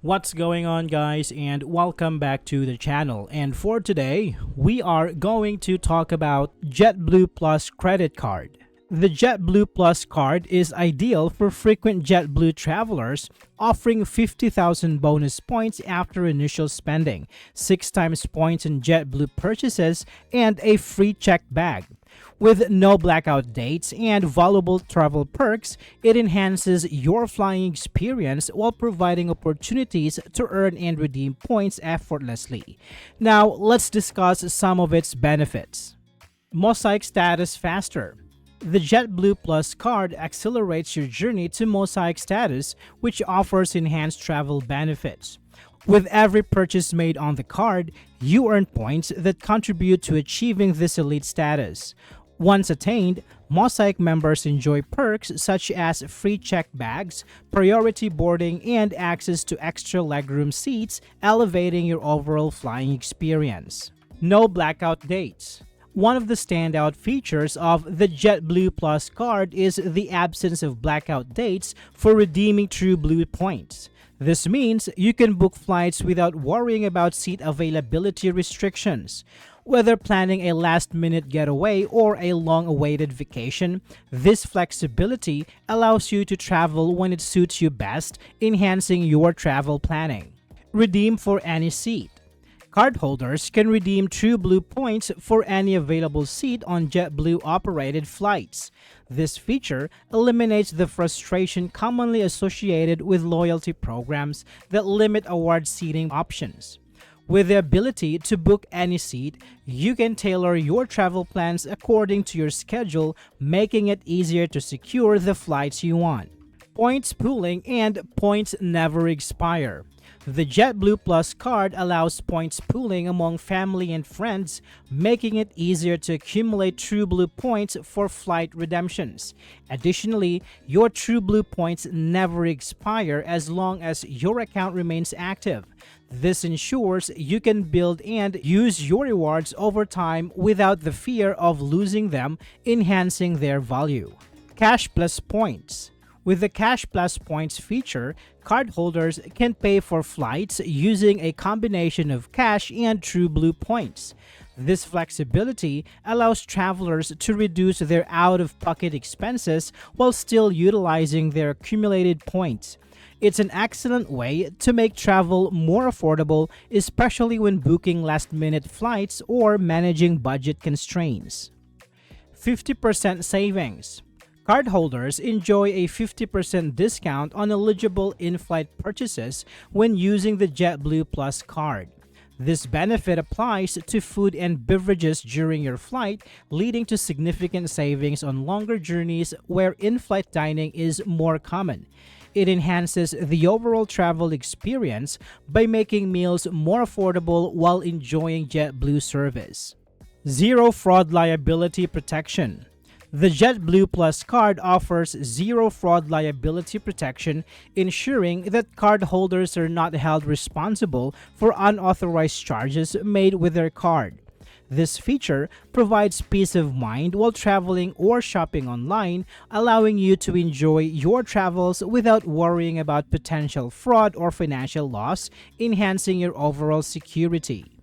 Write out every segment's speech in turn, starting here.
What's going on, guys, and welcome back to the channel. And for today, we are going to talk about JetBlue Plus Credit Card. The JetBlue Plus card is ideal for frequent JetBlue travelers, offering 50,000 bonus points after initial spending, 6 times points in JetBlue purchases, and a free checked bag. With no blackout dates and valuable travel perks, it enhances your flying experience while providing opportunities to earn and redeem points effortlessly. Now, let's discuss some of its benefits. Mosaic status faster. The JetBlue Plus card accelerates your journey to Mosaic status, which offers enhanced travel benefits. With every purchase made on the card, you earn points that contribute to achieving this elite status. Once attained, Mosaic members enjoy perks such as free checked bags, priority boarding, and access to extra legroom seats, elevating your overall flying experience. No blackout dates. One of the standout features of the JetBlue Plus card is the absence of blackout dates for redeeming TrueBlue points. This means you can book flights without worrying about seat availability restrictions. Whether planning a last-minute getaway or a long-awaited vacation, this flexibility allows you to travel when it suits you best, enhancing your travel planning. Redeem for any seat. Cardholders can redeem TrueBlue points for any available seat on JetBlue-operated flights. This feature eliminates the frustration commonly associated with loyalty programs that limit award seating options. With the ability to book any seat, you can tailor your travel plans according to your schedule, making it easier to secure the flights you want. Points pooling and points never expire. The JetBlue Plus card allows points pooling among family and friends, making it easier to accumulate TrueBlue points for flight redemptions. Additionally, your TrueBlue points never expire as long as your account remains active. This ensures you can build and use your rewards over time without the fear of losing them, enhancing their value. Cash Plus Points. With the Cash Plus Points feature, cardholders can pay for flights using a combination of cash and TrueBlue points. This flexibility allows travelers to reduce their out-of-pocket expenses while still utilizing their accumulated points. It's an excellent way to make travel more affordable, especially when booking last-minute flights or managing budget constraints. 50% savings. Cardholders enjoy a 50% discount on eligible in-flight purchases when using the JetBlue Plus card. This benefit applies to food and beverages during your flight, leading to significant savings on longer journeys where in-flight dining is more common. It enhances the overall travel experience by making meals more affordable while enjoying JetBlue service. Zero fraud liability protection. The JetBlue Plus card offers zero fraud liability protection, ensuring that cardholders are not held responsible for unauthorized charges made with their card. This feature provides peace of mind while traveling or shopping online, allowing you to enjoy your travels without worrying about potential fraud or financial loss, enhancing your overall security.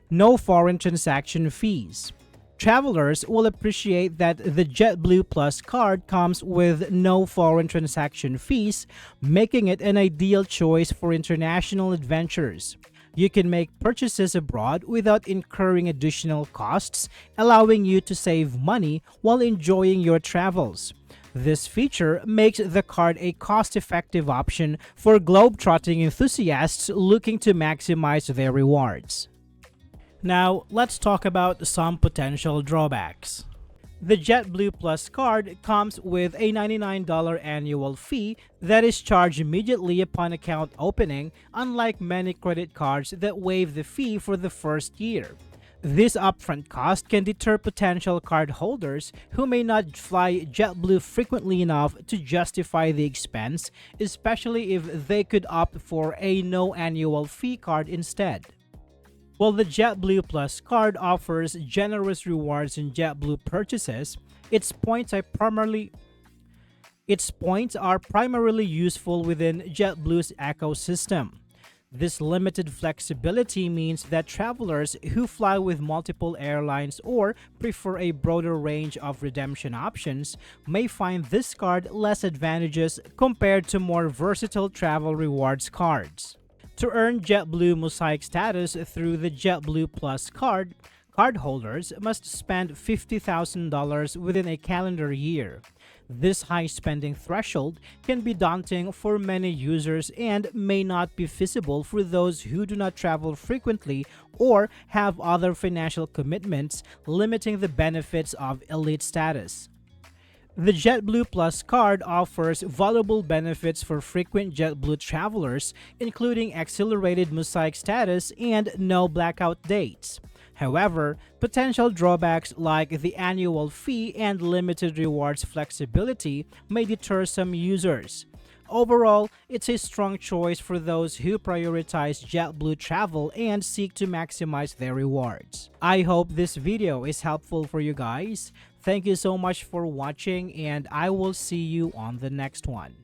No foreign transaction fees. Travelers will appreciate that the JetBlue Plus card comes with no foreign transaction fees, making it an ideal choice for international adventures. You can make purchases abroad without incurring additional costs, allowing you to save money while enjoying your travels. This feature makes the card a cost-effective option for globe-trotting enthusiasts looking to maximize their rewards. Now, let's talk about some potential drawbacks. The JetBlue Plus card comes with a $99 annual fee that is charged immediately upon account opening, unlike many credit cards that waive the fee for the first year. This upfront cost can deter potential cardholders who may not fly JetBlue frequently enough to justify the expense, especially if they could opt for a no annual fee card instead. While the JetBlue Plus card offers generous rewards in JetBlue purchases, its points are primarily Its points are primarily useful within JetBlue's ecosystem. This limited flexibility means that travelers who fly with multiple airlines or prefer a broader range of redemption options may find this card less advantageous compared to more versatile travel rewards cards. To earn JetBlue Mosaic status through the JetBlue Plus card, cardholders must spend $50,000 within a calendar year. This high spending threshold can be daunting for many users and may not be feasible for those who do not travel frequently or have other financial commitments, limiting the benefits of elite status. The JetBlue Plus card offers valuable benefits for frequent JetBlue travelers, including accelerated Mosaic status and no blackout dates. However, potential drawbacks like the annual fee and limited rewards flexibility may deter some users. Overall, it's a strong choice for those who prioritize JetBlue travel and seek to maximize their rewards. I hope this video is helpful for you guys. Thank you so much for watching, and I will see you on the next one.